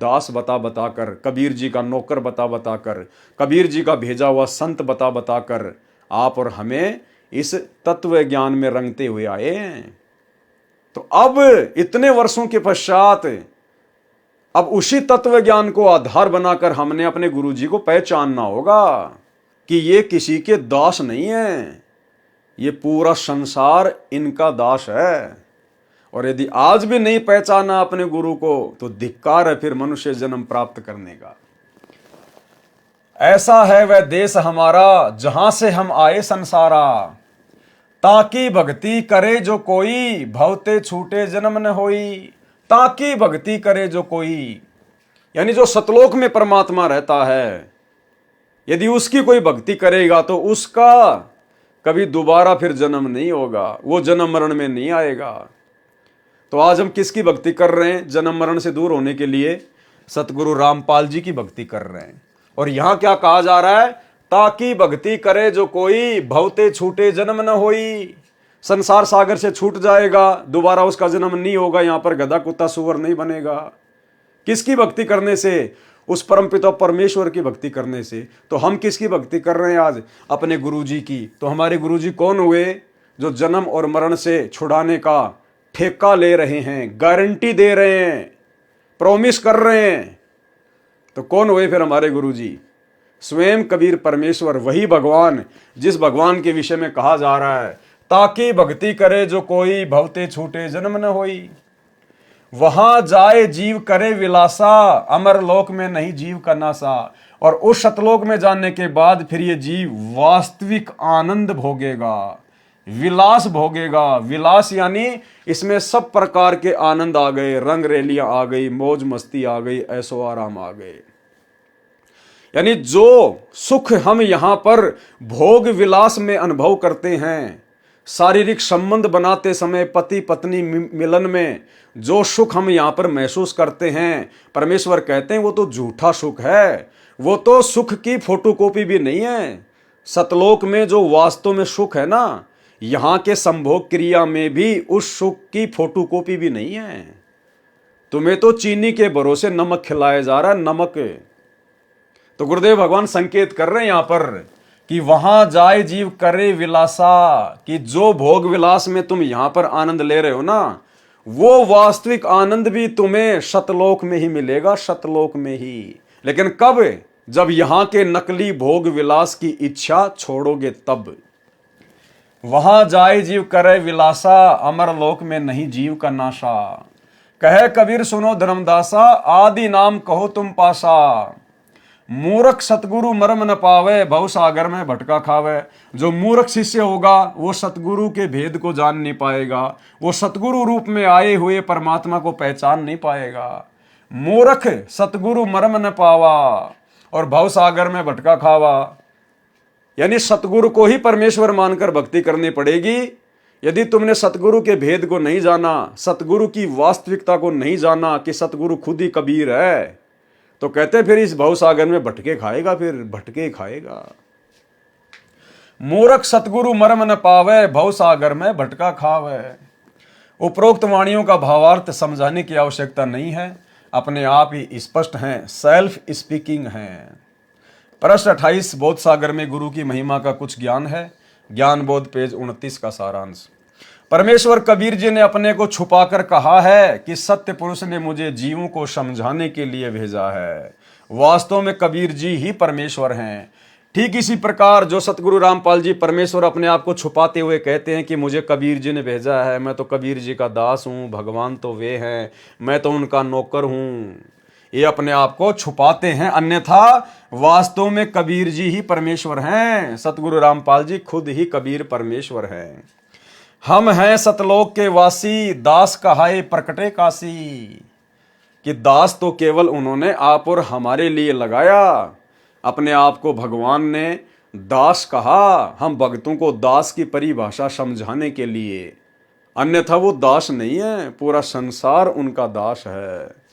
दास बता बता कर, कबीर जी का नौकर बता बता कर, कबीर जी का भेजा हुआ संत बता बता कर आप और हमें इस तत्व ज्ञान में रंगते हुए आए हैं। तो अब इतने वर्षों के पश्चात अब उसी तत्व ज्ञान को आधार बनाकर हमने अपने गुरु जी को पहचानना होगा कि ये किसी के दास नहीं है, ये पूरा संसार इनका दास है। और यदि आज भी नहीं पहचाना अपने गुरु को तो धिक्कार है फिर मनुष्य जन्म प्राप्त करने का। ऐसा है वह देश हमारा जहां से हम आए संसारा, ताकि भक्ति करे जो कोई भवते छूटे जन्म न होई। ताकि भक्ति करे जो कोई, यानी जो सतलोक में परमात्मा रहता है, यदि उसकी कोई भक्ति करेगा तो उसका कभी दोबारा फिर जन्म नहीं होगा, वो जन्म मरण में नहीं आएगा। तो आज हम किसकी भक्ति कर रहे हैं? जन्म मरण से दूर होने के लिए सतगुरु रामपाल जी की भक्ति कर रहे हैं। और यहां क्या कहा जा रहा है? ताकि भक्ति करे जो कोई भवते छूटे जन्म न होई। संसार सागर से छूट जाएगा, दोबारा उसका जन्म नहीं होगा, यहां पर गधा कुत्ता सुअर नहीं बनेगा। किसकी भक्ति करने से? उस परमपिता परमेश्वर की भक्ति करने से। तो हम किसकी भक्ति कर रहे हैं आज? अपने गुरुजी की। तो हमारे गुरुजी कौन हुए? जो जन्म और मरण से छुड़ाने का ठेका ले रहे हैं, गारंटी दे रहे हैं, प्रॉमिस कर रहे हैं। तो कौन हुए फिर हमारे गुरुजी? स्वयं कबीर परमेश्वर, वही भगवान जिस भगवान के विषय में कहा जा रहा है ताकि भक्ति करे जो कोई भवते छूटे जन्म न होई। वहां जाए जीव करे विलासा, अमर लोक में नहीं जीव का नासा। और उस सतलोक में जाने के बाद फिर ये जीव वास्तविक आनंद भोगेगा, विलास भोगेगा। विलास यानी इसमें सब प्रकार के आनंद आ गए, रंग रेलियां आ गई, मौज मस्ती आ गई, ऐसो आराम आ गए। यानी जो सुख हम यहां पर भोग विलास में अनुभव करते हैं, शारीरिक संबंध बनाते समय पति पत्नी मिलन में जो सुख हम यहां पर महसूस करते हैं, परमेश्वर कहते हैं वो तो झूठा सुख है, वो तो सुख की फोटोकॉपी भी नहीं है। सतलोक में जो वास्तव में सुख है ना, यहां के संभोग क्रिया में भी उस सुख की फोटोकॉपी भी नहीं है। तुम्हें तो चीनी के भरोसे नमक खिलाया जा रहा है, नमक। तो गुरुदेव भगवान संकेत कर रहे हैं यहां पर कि वहां जाए जीव करे विलासा, कि जो भोग विलास में तुम यहां पर आनंद ले रहे हो ना, वो वास्तविक आनंद भी तुम्हें सतलोक में ही मिलेगा, सतलोक में ही। लेकिन कब? जब यहां के नकली भोग विलास की इच्छा छोड़ोगे तब। वहां जाए जीव करे विलासा, अमर लोक में नहीं जीव का नाशा। कहे कबीर सुनो धर्मदासा, आदि नाम कहो तुम पासा। मूर्ख सतगुरु मर्म न पावे, भव सागर में भटका खावे। जो मूर्ख शिष्य होगा वो सतगुरु के भेद को जान नहीं पाएगा, वो सतगुरु रूप में आए हुए परमात्मा को पहचान नहीं पाएगा। मूर्ख सतगुरु मर्म न पावा और भव सागर में भटका खावा। यानी सतगुरु को ही परमेश्वर मानकर भक्ति करनी पड़ेगी। यदि तुमने सतगुरु के भेद को नहीं जाना, सतगुरु की वास्तविकता को नहीं जाना कि सतगुरु खुद ही कबीर है, तो कहते फिर इस भवसागर में भटके खाएगा, फिर भटके खाएगा। मूर्ख सतगुरु मर्म न पावे, भवसागर में भटका खावे। उपरोक्त वाणियों का भावार्थ समझाने की आवश्यकता नहीं है, अपने आप ही स्पष्ट हैं, सेल्फ स्पीकिंग हैं। प्रश्न 28 बोध सागर में गुरु की महिमा का कुछ ज्ञान है। ज्ञान बोध पेज 29 का सारांश। परमेश्वर कबीर जी ने अपने को छुपाकर कहा है कि सत्य पुरुष ने मुझे जीवों को समझाने के लिए भेजा है। वास्तव में कबीर जी ही परमेश्वर हैं। ठीक इसी प्रकार जो सतगुरु रामपाल जी परमेश्वर अपने आप को छुपाते हुए कहते हैं कि मुझे कबीर जी ने भेजा है, मैं तो कबीर जी का दास हूँ, भगवान तो वे हैं, मैं तो उनका नौकर हूँ, ये अपने आप को छुपाते हैं। अन्यथा वास्तव में कबीर जी ही परमेश्वर हैं। सतगुरु रामपाल जी खुद ही कबीर परमेश्वर हैं। हम हैं सतलोक के वासी, दास कहाए प्रकटे काशी। कि दास तो केवल उन्होंने आप और हमारे लिए लगाया, अपने आप को भगवान ने दास कहा, हम भक्तों को दास की परिभाषा समझाने के लिए। अन्यथा वो दास नहीं है, पूरा संसार उनका दास है।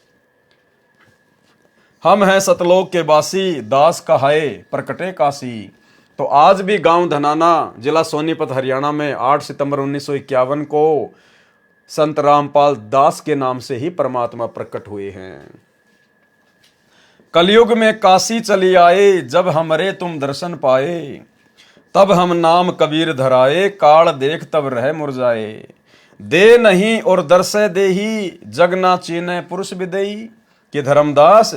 हम हैं सतलोक के वासी, दास कहाए प्रकटे काशी। तो आज भी गांव धनाना, जिला सोनीपत, हरियाणा में 8 सितंबर 1951 को संत रामपाल दास के नाम से ही परमात्मा प्रकट हुए हैं। कलयुग में काशी चली आए, जब हमरे तुम दर्शन पाए, तब हम नाम कबीर धराए, काल देख तब रह मुरझाए। दे नहीं और दर्शय देही, जग ना चीने पुरुष विदेही। कि धर्मदास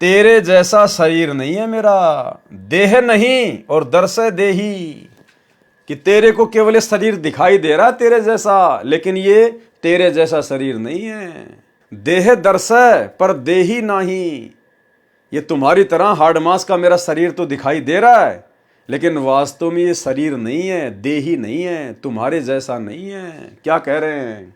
तेरे जैसा शरीर नहीं है मेरा, देह नहीं और दर्शय देही, कि तेरे को केवल ये शरीर दिखाई दे रहा तेरे जैसा, लेकिन ये तेरे जैसा शरीर नहीं है। देह दर्शय पर देही नहीं, ये तुम्हारी तरह हाड़ मांस का मेरा शरीर तो दिखाई दे रहा है, लेकिन वास्तव में ये शरीर नहीं है, देही नहीं है, तुम्हारे जैसा नहीं है। क्या कह रहे हैं?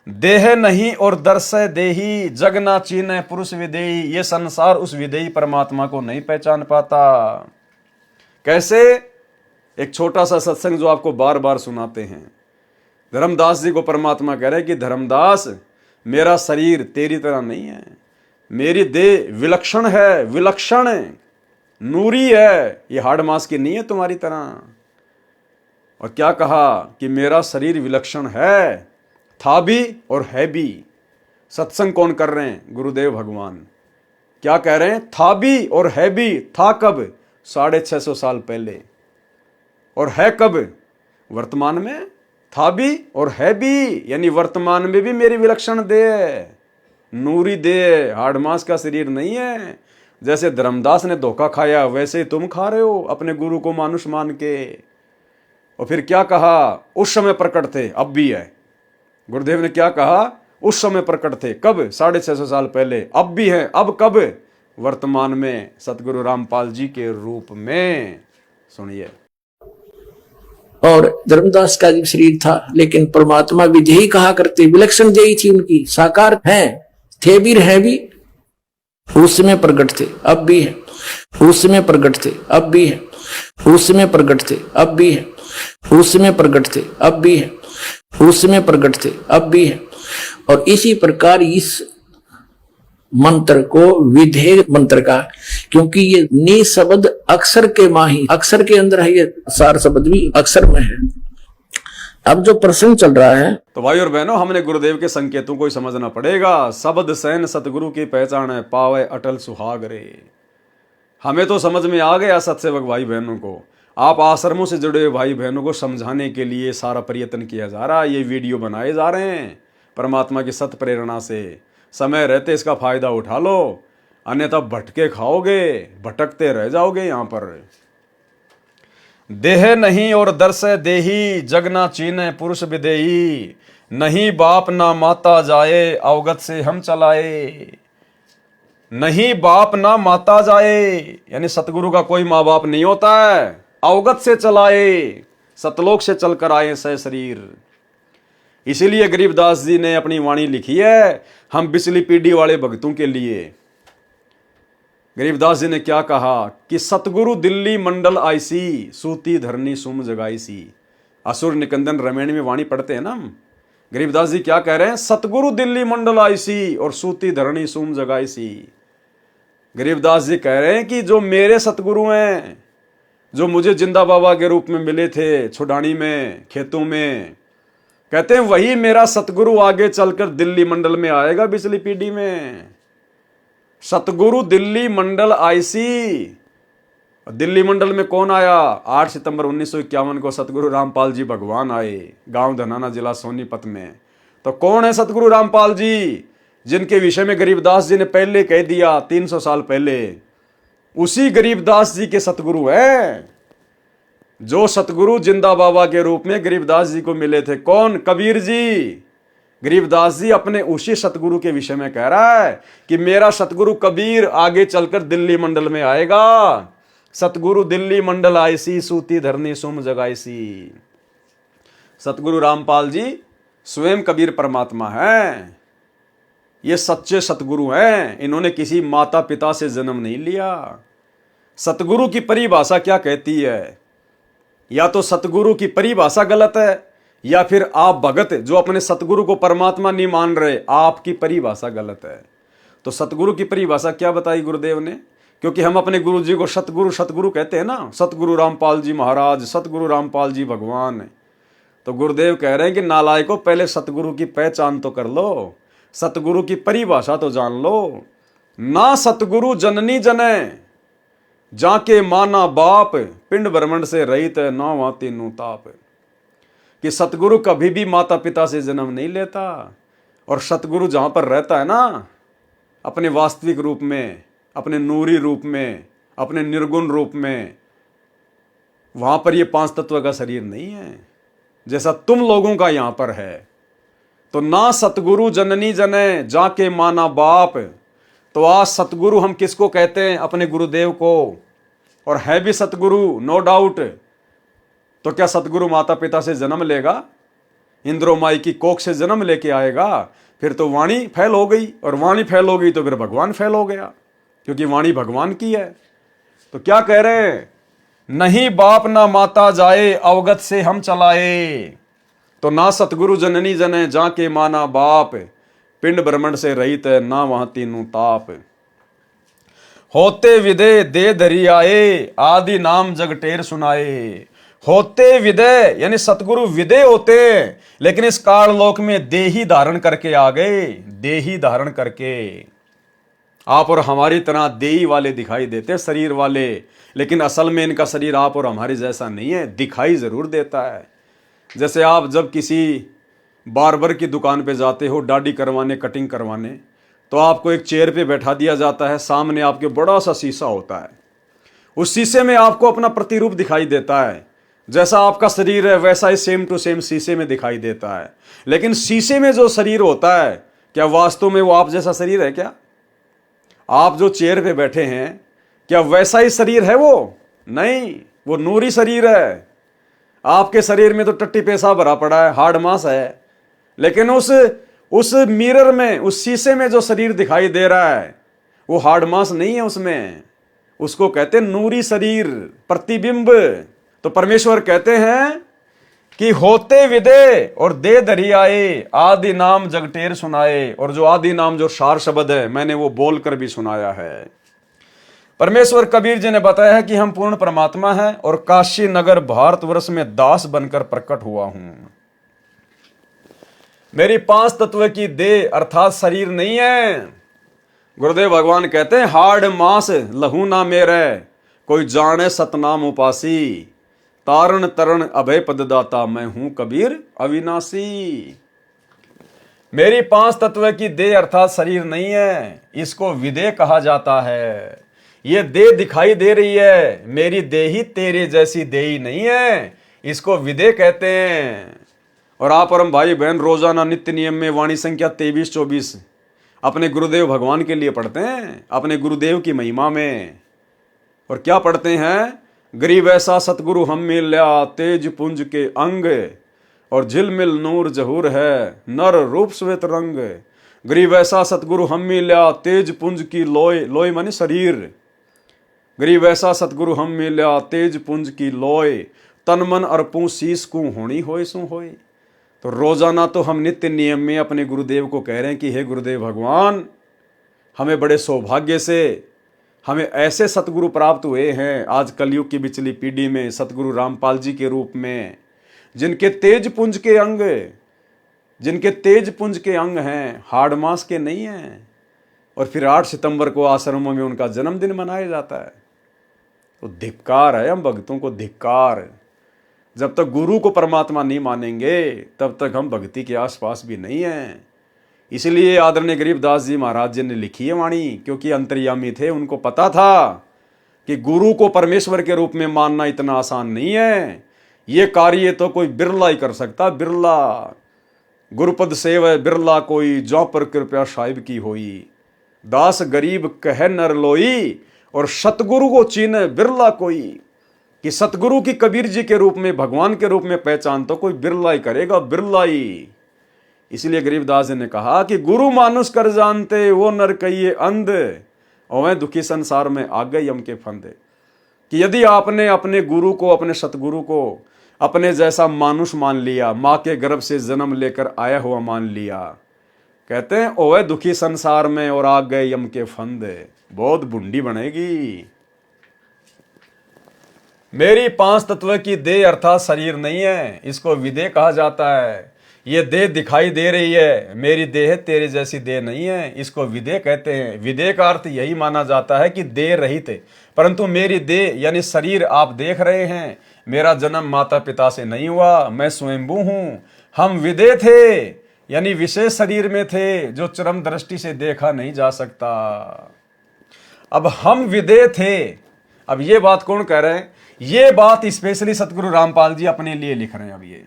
देह नहीं और दर्शय देही, जग ना चीने पुरुष विदेही। ये संसार उस विदेही परमात्मा को नहीं पहचान पाता। कैसे? एक छोटा सा सत्संग जो आपको बार बार सुनाते हैं। धर्मदास जी को परमात्मा कह रहे हैं कि धर्मदास मेरा शरीर तेरी तरह नहीं है, मेरी देह विलक्षण है, विलक्षण नूरी है, ये हाड़ मांस की नहीं है तुम्हारी तरह। और क्या कहा कि मेरा शरीर विलक्षण है, था भी और है भी। सत्संग कौन कर रहे हैं? गुरुदेव भगवान। क्या कह रहे हैं? था भी और है भी। था कब? 650 साल पहले। और है कब? वर्तमान में। था भी और है भी, यानी वर्तमान में भी मेरी विलक्षण देह, नूरी देह, हाड़ मांस का शरीर नहीं है। जैसे धर्मदास ने धोखा खाया, वैसे ही तुम खा रहे हो अपने गुरु को मानुष मान के। और फिर क्या कहा? उस समय प्रकट थे, अब भी है। गुरुदेव ने क्या कहा? उस समय प्रकट थे। कब? 650 साल पहले। अब भी है। अब कब? वर्तमान में, सतगुरु रामपाल जी के रूप में। सुनिए। और धर्मदास का भी शरीर था, लेकिन परमात्मा भी देही कहा करते, विलक्षण देही थी उनकी, साकार है, थे भी है भी। उस समय प्रकट थे, अब भी है। उस समय प्रकट थे, अब भी है। उस समय प्रकट थे, अब भी है। उस समय प्रकट थे, अब भी है। उस समय प्रकट थे, अब भी है। और इसी प्रकार इस मंत्र को विधेय मंत्र का, क्योंकि ये नी शब्द अक्षर के माही, अक्षर के अंदर है, ये सार शब्द भी अक्षर में है। अब जो प्रसंग चल रहा है, तो भाई और बहनों, हमने गुरुदेव के संकेतों को ही समझना पड़ेगा। शब्द सैन सतगुरु की पहचान है, पावे अटल सुहाग रे। हमें तो समझ में आ गया सत्सेवक भाई बहनों को। आप आश्रमों से जुड़े हुए भाई बहनों को समझाने के लिए सारा प्रयत्न किया जा रहा है, ये वीडियो बनाए जा रहे हैं परमात्मा की सत प्रेरणा से। समय रहते इसका फायदा उठा लो, अन्यथा भटके खाओगे, भटकते रह जाओगे। यहां पर देह नहीं और दर्शय देही, जग ना चीने पुरुष विदेही। नहीं बाप ना माता जाए, अवगत से हम चलाए। नहीं बाप ना माता जाए, यानी सतगुरु का कोई माँ बाप नहीं होता है। अवगत से चलाए, सतलोक से चलकर आए सह शरीर। इसीलिए गरीबदास जी ने अपनी वाणी लिखी है हम बिचली पीढ़ी वाले भक्तों के लिए। गरीबदास जी ने क्या कहा कि सतगुरु दिल्ली मंडल आईसी, सूती धरनी सुम जगाईसी। असुर निकंदन रामायण में वाणी पढ़ते हैं ना हम। गरीबदास जी क्या कह रहे हैं? सतगुरु दिल्ली मंडल आईसी और सूती धरनी सुम जगाईसी। गरीबदास जी कह रहे हैं कि जो मेरे सतगुरु हैं, जो मुझे जिंदा बाबा के रूप में मिले थे छुडानी में, खेतों में, कहते हैं वही मेरा सतगुरु आगे चलकर दिल्ली मंडल में आएगा, बिचली पीढ़ी में। सतगुरु दिल्ली मंडल आईसी। दिल्ली मंडल में कौन आया? 8 सितंबर 1951 को सतगुरु रामपाल जी भगवान आए, गांव धनाना, जिला सोनीपत में। तो कौन है सतगुरु रामपाल जी, जिनके विषय में गरीबदास जी ने पहले कह दिया 300 साल पहले? उसी गरीबदास जी के सतगुरु है, जो सतगुरु जिंदा बाबा के रूप में गरीबदास जी को मिले थे। कौन? कबीर जी। गरीबदास जी अपने उसी सतगुरु के विषय में कह रहा है कि मेरा सतगुरु कबीर आगे चलकर दिल्ली मंडल में आएगा। सतगुरु दिल्ली मंडल आईसी, सूती धरनी सुम जगाईसी। सतगुरु रामपाल जी स्वयं कबीर परमात्मा है। ये सच्चे सतगुरु हैं, इन्होंने किसी माता पिता से जन्म नहीं लिया। सतगुरु की परिभाषा क्या कहती है? या तो सतगुरु की परिभाषा गलत है, या फिर आप भगत जो अपने सतगुरु को परमात्मा नहीं मान रहे, आपकी परिभाषा गलत है। तो सतगुरु की परिभाषा क्या बताई गुरुदेव ने? क्योंकि हम अपने गुरु जी को सतगुरु सतगुरु कहते हैं ना, सतगुरु रामपाल जी महाराज, सतगुरु रामपाल जी भगवान। तो गुरुदेव कह रहे हैं कि नालायक को पहले सतगुरु की पहचान तो कर लो, सतगुरु की परिभाषा तो जान लो। ना सतगुरु जननी जने जाके माना बाप, पिंड ब्रह्मंड से रहित है ना वहां तीनों ताप। कि सतगुरु कभी भी माता पिता से जन्म नहीं लेता, और सतगुरु जहां पर रहता है ना, अपने वास्तविक रूप में, अपने नूरी रूप में, अपने निर्गुण रूप में, वहां पर ये पांच तत्व का शरीर नहीं है जैसा तुम लोगों का यहां पर है। तो ना सतगुरु जननी जने जाके माना बाप। तो आज सतगुरु हम किसको कहते हैं? अपने गुरुदेव को। और है भी सतगुरु, नो डाउट। तो क्या सतगुरु माता पिता से जन्म लेगा? इंद्रो माई की कोख से जन्म लेके आएगा? फिर तो वाणी फैल हो गई, और वाणी फैल हो गई तो फिर भगवान फैल हो गया, क्योंकि वाणी भगवान की है। तो क्या कह रहे हैं? नहीं बाप ना माता जाए, अवगत से हम चलाए। तो ना सतगुरु जननी जने जाके माना बाप, पिंड ब्रह्मंड से रहित है ना वहां तीनों ताप। होते विदे दे धरी आए, आदि नाम जगटेर सुनाए। होते विदय यानी सतगुरु विदय होते, लेकिन इस काल लोक में देही धारण करके आ गए। देही धारण करके आप और हमारी तरह देही वाले दिखाई देते, शरीर वाले, लेकिन असल में इनका शरीर आप और हमारे जैसा नहीं है। दिखाई जरूर देता है। जैसे आप जब किसी बार्बर की दुकान पे जाते हो दाढ़ी करवाने, कटिंग करवाने, तो आपको एक चेयर पे बैठा दिया जाता है, सामने आपके बड़ा सा शीशा होता है। उस शीशे में आपको अपना प्रतिरूप दिखाई देता है। जैसा आपका शरीर है वैसा ही सेम टू सेम शीशे में दिखाई देता है। लेकिन शीशे में जो शरीर होता है, क्या वास्तव में वो आप जैसा शरीर है क्या? आप जो चेयर पे बैठे हैं, क्या वैसा ही शरीर है वो? नहीं, वो नूरी शरीर है। आपके शरीर में तो टट्टी पेशाब भरा पड़ा है, हार्ड मांस है। लेकिन उस मिरर में, उस शीशे में जो शरीर दिखाई दे रहा है, वो हार्ड मांस नहीं है उसमें। उसको कहते हैं नूरी शरीर, प्रतिबिंब। तो परमेश्वर कहते हैं कि होते विदे और दे धरी आए, आदि नाम जगटेर सुनाए। और जो आदि नाम, जो सार शब्द है, मैंने वो बोलकर भी सुनाया है। परमेश्वर कबीर जी ने बताया है कि हम पूर्ण परमात्मा हैं और काशी नगर भारतवर्ष में दास बनकर प्रकट हुआ हूं। मेरी पांच तत्व की देह अर्थात शरीर नहीं है। गुरुदेव भगवान कहते हैं हाड़ मांस लहू ना मेरे, कोई जाने सतनाम उपासी। तारण तरण अभय पददाता, मैं हूं कबीर अविनाशी। मेरी पांच तत्व की देह अर्थात शरीर नहीं है, इसको विदेह कहा जाता है। ये देह दिखाई दे रही है, मेरी देही तेरे जैसी देही नहीं है, इसको विदेह कहते हैं। और आप परम भाई बहन रोजाना नित्य नियम में वाणी संख्या 23-24 अपने गुरुदेव भगवान के लिए पढ़ते हैं, अपने गुरुदेव की महिमा में। और क्या पढ़ते हैं? गरीब ऐसा सतगुरु हम मिल्या, तेज पुंज के अंग, और झिलमिल नूर जहूर है, नर रूप श्वेत रंग। गरीब ऐसा सतगुरु हम मिल्या, तेज पुंज की लोय, लोय माने शरीर। गरीब ऐसा सतगुरु हम मिल्या, तेज पुंज की लोय, तन मन अर्पूं शीस को होनी होय सु होय। तो रोजाना तो हम नित्य नियम में अपने गुरुदेव को कह रहे हैं कि हे गुरुदेव भगवान, हमें बड़े सौभाग्य से हमें ऐसे सतगुरु प्राप्त हुए हैं आज कलयुग की बिचली पीढ़ी में, सतगुरु रामपाल जी के रूप में, जिनके तेज पुंज के अंग, जिनके तेज पुंज के अंग हैं, हाड़ मास के नहीं हैं। और फिर 8 सितंबर को आश्रमों में उनका जन्मदिन मनाया जाता है। तो धिक्कार है हम भक्तों को, धिक्कार। जब तक गुरु को परमात्मा नहीं मानेंगे तब तक हम भक्ति के आसपास भी नहीं हैं। इसलिए आदरणीय गरीबदास जी महाराज जी ने लिखी है वाणी, क्योंकि अंतर्यामी थे, उनको पता था कि गुरु को परमेश्वर के रूप में मानना इतना आसान नहीं है। ये कार्य तो कोई बिरला ही कर सकता, बिरला। गुरुपद सेव बिरला कोई, जो पर कृपया साहिब की होई। दास गरीब कह नर लोई, और सतगुरु को चीन बिरला कोई। कि सतगुरु की कबीर जी के रूप में, भगवान के रूप में पहचान तो कोई बिरला ही करेगा, बिरला ही। इसलिए गरीबदास जी ने कहा कि गुरु मानुष कर जानते, वो नर कहिए अंध, और वह दुखी संसार में आ गए यम के फंदे। कि यदि आपने अपने गुरु को, अपने सतगुरु को अपने जैसा मानुष मान लिया, माँ के गर्भ से जन्म लेकर आया हुआ मान लिया, कहते हैं ओए दुखी संसार में और आ गए यम के फंदे, बहुत बुंडी बनेगी। मेरी 5 तत्व की देह अर्थात शरीर नहीं है, इसको विदेह कहा जाता है। ये देह दिखाई दे रही है, मेरी देह तेरे जैसी देह नहीं है, इसको विदेह कहते हैं। विदेह का अर्थ यही माना जाता है कि देह रहित है, परंतु मेरी देह यानी शरीर आप देख रहे हैं, मेरा जन्म माता पिता से नहीं हुआ, मैं स्वयंभू हूं। हम विदेह थे यानी विशेष शरीर में थे जो चरम दृष्टि से देखा नहीं जा सकता। अब हम विदेह थे। अब ये बात कौन कह रहे हैं? ये बात स्पेशली सतगुरु रामपाल जी अपने लिए लिख रहे हैं। अब ये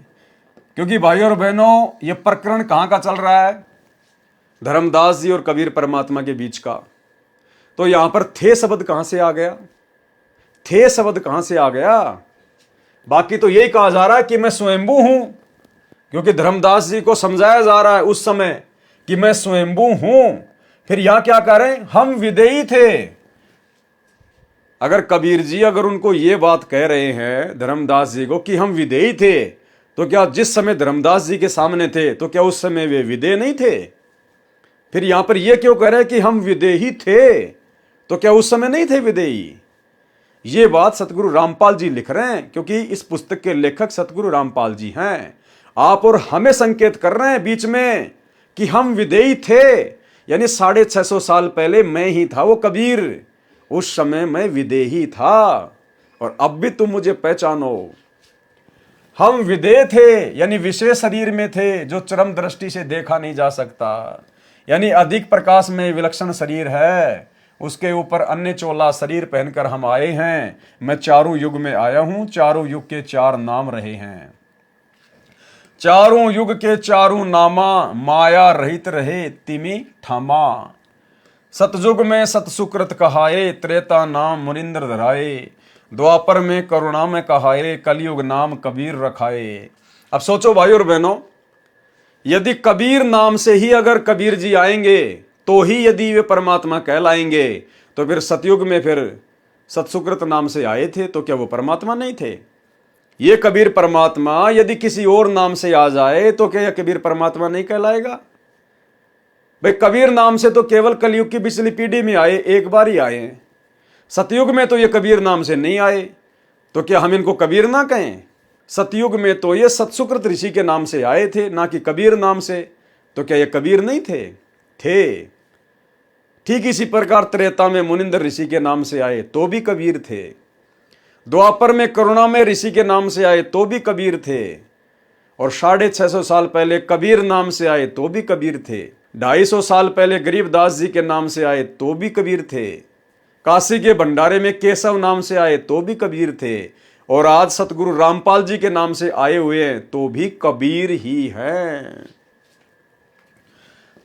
क्योंकि भाइयों और बहनों, ये प्रकरण कहां का चल रहा है? धर्मदास जी और कबीर परमात्मा के बीच का। तो यहां पर थे शब्द कहां से आ गया? थे शब्द कहां से आ गया? बाकी तो यही कहा जा रहा है कि मैं स्वयंभू हूं, क्योंकि धर्मदास जी को समझाया जा रहा है उस समय कि मैं स्वयंभू हूं। फिर यहां क्या कह रहे हैं? हम विदेही थे। अगर कबीर जी अगर उनको ये बात कह रहे हैं धर्मदास जी को कि हम विदेही थे, तो क्या जिस समय धर्मदास जी के सामने थे तो क्या उस समय वे विदेह नहीं थे? फिर यहां पर यह क्यों कह रहे हैं कि हम विदेही थे, तो क्या उस समय नहीं थे विदेही? ये बात सतगुरु रामपाल जी लिख रहे हैं, क्योंकि इस पुस्तक के लेखक सतगुरु रामपाल जी हैं। आप और हमें संकेत कर रहे हैं बीच में कि हम विदेही थे, यानी 650 साल पहले मैं ही था वो कबीर। उस समय मैं विदेही था और अब भी तुम मुझे पहचानो। हम विदेह थे यानी विशेष शरीर में थे जो चरम दृष्टि से देखा नहीं जा सकता, यानी अधिक प्रकाश में विलक्षण शरीर है, उसके ऊपर अन्य चोला शरीर पहनकर हम आए हैं। मैं चारों युग में आया हूं, चारों युग के चार नाम रहे हैं। चारों युग के चारों नामा, माया रहित रहे तिमी ठामा। सतयुग में सतसुकृत कहाए, त्रेता नाम मुनिंद्र धराए, द्वापर में करुणा में कहाए, कलयुग नाम कबीर रखाए। अब सोचो भाइयों और बहनों, यदि कबीर नाम से ही अगर कबीर जी आएंगे तो ही यदि वे परमात्मा कहलाएंगे, तो फिर सतयुग में फिर सतसुकृत नाम से आए थे तो क्या वो परमात्मा नहीं थे? ये कबीर परमात्मा यदि किसी और नाम से आ जाए तो क्या यह कबीर परमात्मा नहीं कहलाएगा? भाई कबीर नाम से तो केवल कलयुग की पिछली पीढ़ी में आए, एक बार ही आए। सतयुग में तो ये कबीर नाम से नहीं आए, तो क्या हम इनको कबीर ना कहें? सतयुग में तो ये सतसुकृत ऋषि के नाम से आए थे, ना कि कबीर नाम से, तो क्या ये कबीर नहीं थे? थे। ठीक इसी प्रकार त्रेता में मुनिंद्र ऋषि के नाम से आए तो भी कबीर थे। द्वापर में करुणा में ऋषि के नाम से आए तो भी कबीर थे, और 650 साल पहले कबीर नाम से आए तो भी कबीर थे। 250 साल पहले गरीबदास जी के नाम से आए तो भी कबीर थे। काशी के भंडारे में केशव नाम से आए तो भी कबीर थे, और आज सतगुरु रामपाल जी के नाम से आए हुए हैं तो भी कबीर ही हैं।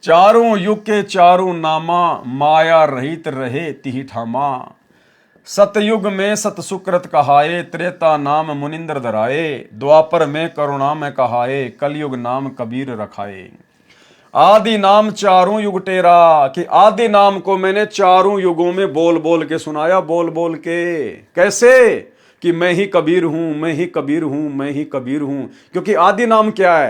चारों युग के चारों नामा, माया रहित रहे तिहि ठामा। सतयुग में सतसुकृत कहाए, त्रेता नाम मुनिंद्र धराए, द्वापर में करुणा में कहाए, कलयुग नाम कबीर रखाए। आदि नाम चारों युग टेरा, कि आदि नाम को मैंने चारों युगों में बोल बोल के सुनाया, बोल बोल के। कैसे? कि मैं ही कबीर हूं, मैं ही कबीर हूं, मैं ही कबीर हूं। क्योंकि आदि नाम क्या है?